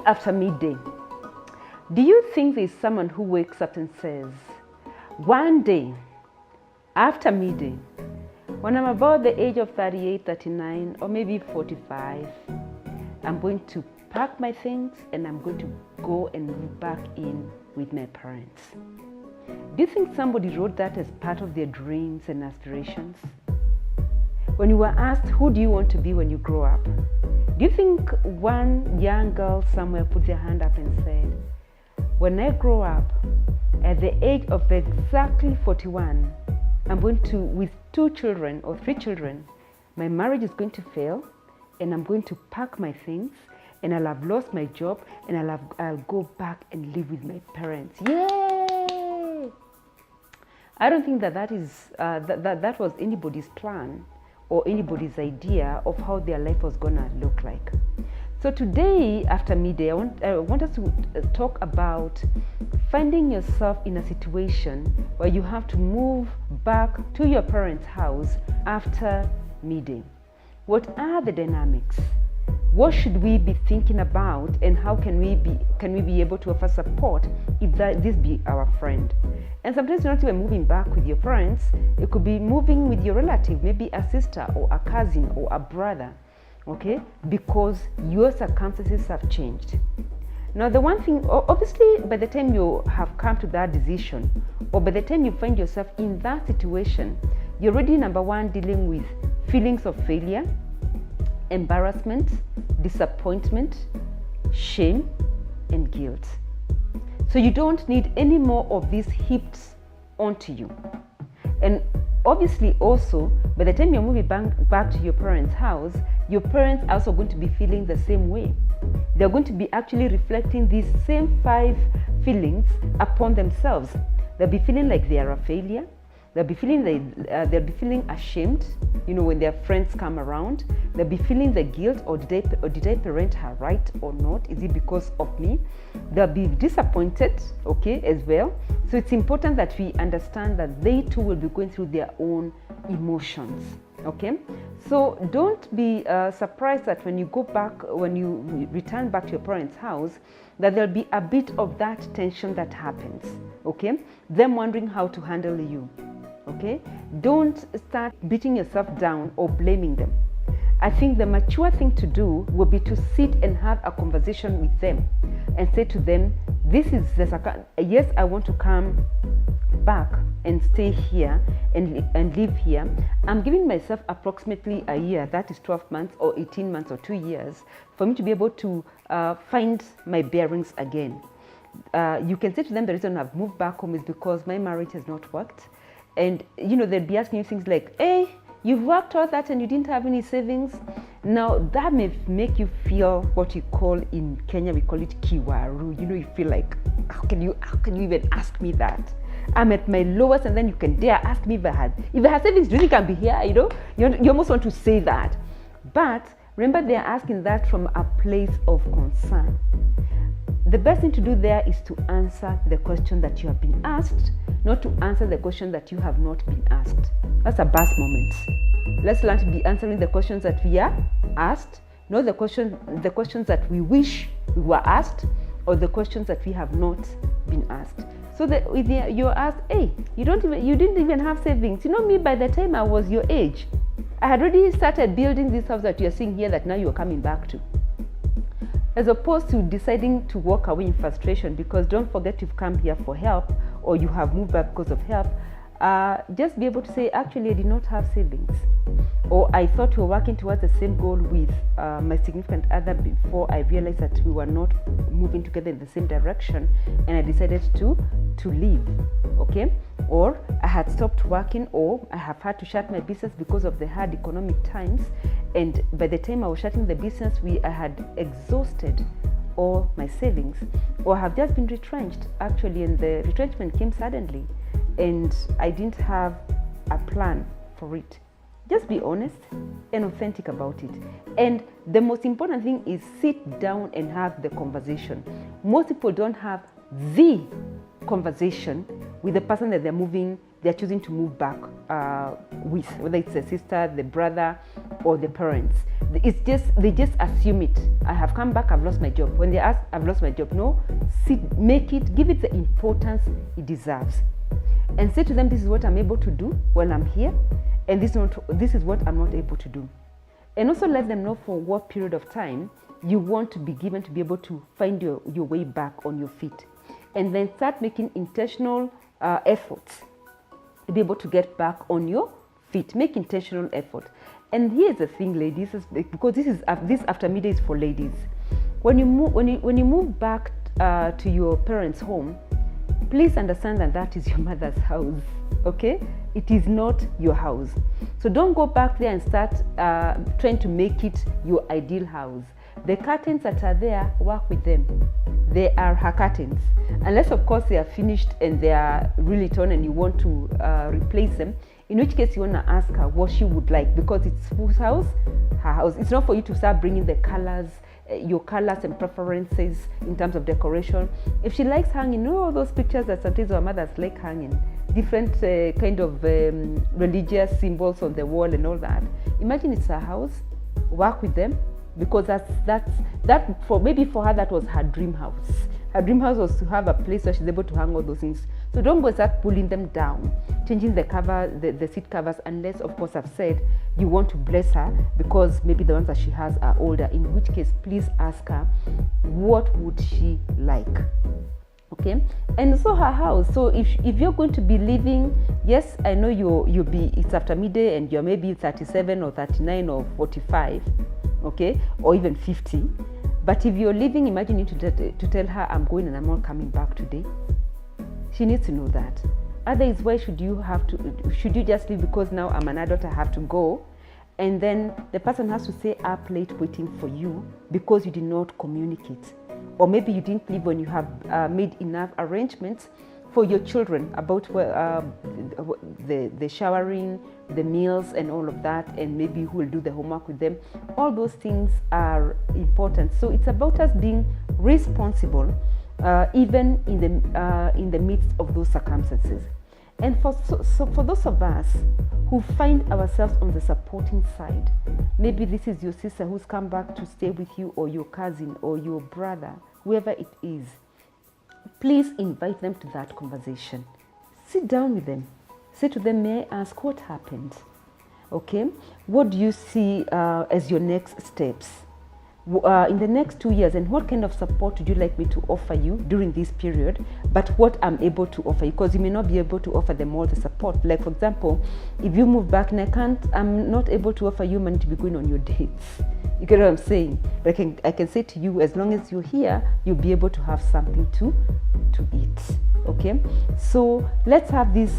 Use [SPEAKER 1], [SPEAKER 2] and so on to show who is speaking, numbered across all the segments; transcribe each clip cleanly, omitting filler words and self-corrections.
[SPEAKER 1] after midday. Do you think there's someone who wakes up and says, one day after midday, when I'm about the age of 38, 39, or maybe 45, I'm going to pack my things and I'm going to go and move back in with my parents? Do you think somebody wrote that as part of their dreams and aspirations? When you were asked, who do you want to be when you grow up? Do you think one young girl somewhere put their hand up and said, when I grow up, at the age of exactly 41, I'm going to, with 2 children or 3 children, my marriage is going to fail and I'm going to pack my things and I'll have lost my job and I'll go back and live with my parents. Yay! I don't think that was anybody's plan or anybody's idea of how their life was gonna look like. So today, after midday, I want us to talk about finding yourself in a situation where you have to move back to your parents' house after midday. What are the dynamics? What should we be thinking about, and how can we be able to offer support if this be our friend? And sometimes you're not even moving back with your parents. It could be moving with your relative, maybe a sister or a cousin or a brother. Okay, because your circumstances have changed. Now, the one thing, obviously, by the time you have come to that decision, or by the time you find yourself in that situation, you're already, number one, dealing with feelings of failure, embarrassment, disappointment, shame, and guilt. So you don't need any more of these heaped onto you. And obviously also, by the time you're moving back to your parents' house, your parents are also going to be feeling the same way. They're going to be actually reflecting these same 5 feelings upon themselves. They'll be feeling like they are a failure. They'll be feeling ashamed, when their friends come around. They'll be feeling the guilt, or did I parent her right or not? Is it because of me? They'll be disappointed, okay, as well. So it's important that we understand that they too will be going through their own emotions, okay? So don't be surprised that when you return back to your parents' house, that there'll be a bit of that tension that happens, okay? Them wondering how to handle you, okay? Don't start beating yourself down or blaming them. I think the mature thing to do will be to sit and have a conversation with them and say to them, yes, I want to come back and stay here and live here. I'm giving myself approximately a year, that is 12 months or 18 months or 2 years, for me to be able to find my bearings again. You can say to them, the reason I've moved back home is because my marriage has not worked. And they'll be asking you things like, hey, you've worked all that and you didn't have any savings. Now that may make you feel what you call, in Kenya we call it kiwaru. You feel like, how can you even ask me that? I'm at my lowest and then you can dare ask me if I had savings. Do you think I'll be here? You almost want to say that. But remember, they're asking that from a place of concern. The best thing to do there is to answer the question that you have been asked, not to answer the question that you have not been asked. That's a bus moment. Let's learn to be answering the questions that we are asked, not the questions that we wish we were asked, or the questions that we have not been asked. So that you're asked, hey, you didn't even have savings. Me, by the time I was your age, I had already started building this house that you're seeing here that now you're coming back to. As opposed to deciding to walk away in frustration, because don't forget you've come here for help, or you have moved back because of help. Just be able to say, actually, I did not have savings, or I thought we were working towards the same goal with my significant other before I realized that we were not moving together in the same direction, and I decided to leave, okay? Or I had stopped working, or I have had to shut my business because of the hard economic times, and by the time I was shutting the business, I had exhausted all my savings, or have just been retrenched actually, and the retrenchment came suddenly and I didn't have a plan for it. Just be honest and authentic about it. And the most important thing is sit down and have the conversation. Most people don't have the conversation with the person that they're choosing to move back with, whether it's the sister, the brother, or the parents. they just assume it. I have come back, I've lost my job. When they ask, I've lost my job, no, give it the importance it deserves. And say to them, this is what I'm able to do when I'm here, and this is what I'm not able to do. And also let them know for what period of time you want to be given to be able to find your way back on your feet. And then start making intentional efforts to be able to get back on your feet. Make intentional effort. And here's the thing, ladies, because this after midday is for ladies. When you move back to your parents' home, please understand that is your mother's house. Okay, it is not your house. So don't go back there and start trying to make it your ideal house. The curtains that are there, work with them. They are her curtains, unless of course they are finished and they are really torn and you want to replace them, in which case you want to ask her what she would like, because it's whose house? Her house. It's not for you to start bringing the colors, your colors and preferences in terms of decoration. If she likes hanging, you know all those pictures that sometimes our mothers like hanging, different kind of religious symbols on the wall and all that. Imagine it's her house. Work with them, because that for her that was her dream house. Her dream house was to have a place where she's able to hang all those things. So don't go start pulling them down, changing the cover, the seat covers, unless of course I've said you want to bless her because maybe the ones that she has are older, in which case please ask her what would she like. Okay, and so her house. So if you're going to be living, yes, I know it's after midday and you're maybe 37 or 39 or 45, okay, or even 50. But if you're living, imagine you to tell her, I'm going and I'm not coming back today. She needs to know that. Otherwise, why should you just leave because now I'm an adult, I have to go? And then the person has to stay up late waiting for you because you did not communicate. Or maybe you didn't leave when you have made enough arrangements for your children about the showering, the meals and all of that, and maybe who will do the homework with them. All those things are important. So it's about us being responsible even in the midst of those circumstances. And for those of us who find ourselves on the supporting side, maybe this is your sister who's come back to stay with you, or your cousin or your brother, whoever it is, please invite them to that conversation. Sit down with them. Say to them, may I ask what happened? Okay, what do you see as your next steps in the next 2 years, and what kind of support would you like me to offer you during this period, but what I'm able to offer you, because you may not be able to offer them all the support. Like for example, if you move back and I'm not able to offer you money to be going on your dates. You get what I'm saying? But I can say to you, as long as you're here, you'll be able to have something to eat. Okay, so let's have this.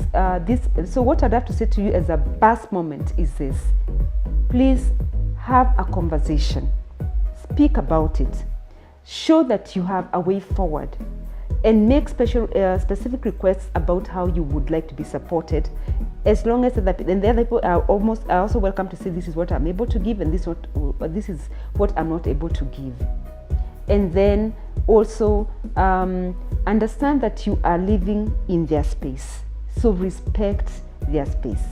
[SPEAKER 1] So what I'd have to say to you as a bus moment is this: please have a conversation. Speak about it. Show that you have a way forward, and make specific requests about how you would like to be supported. As long as the other people are also welcome to say, this is what I'm able to give, and this is what I'm not able to give. And then also understand that you are living in their space, so respect their space.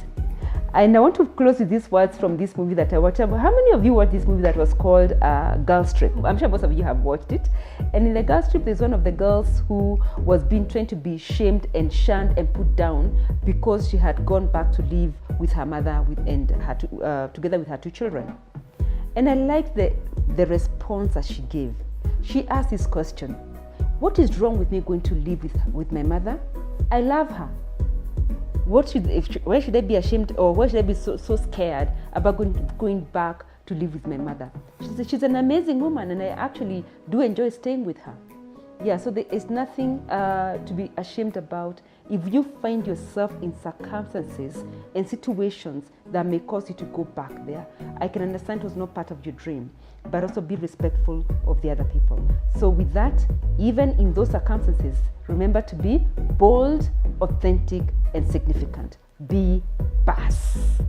[SPEAKER 1] And I want to close with these words from this movie that I watched. How many of you watched this movie that was called Girls Trip? I'm sure most of you have watched it. And in the Girls Trip, there's one of the girls who was being trained to be shamed and shunned and put down because she had gone back to live with her mother together with her 2 children. And I liked the response that she gave. She asked this question: what is wrong with me going to live with my mother? I love her. Why should I be ashamed, or why should I be so scared about going back to live with my mother? She's an amazing woman, and I actually do enjoy staying with her. Yeah, so there is nothing to be ashamed about if you find yourself in circumstances and situations that may cause you to go back there. I can understand it was not part of your dream, but also be respectful of the other people. So with that, even in those circumstances, remember to be bold, authentic, and significant. Be Bass.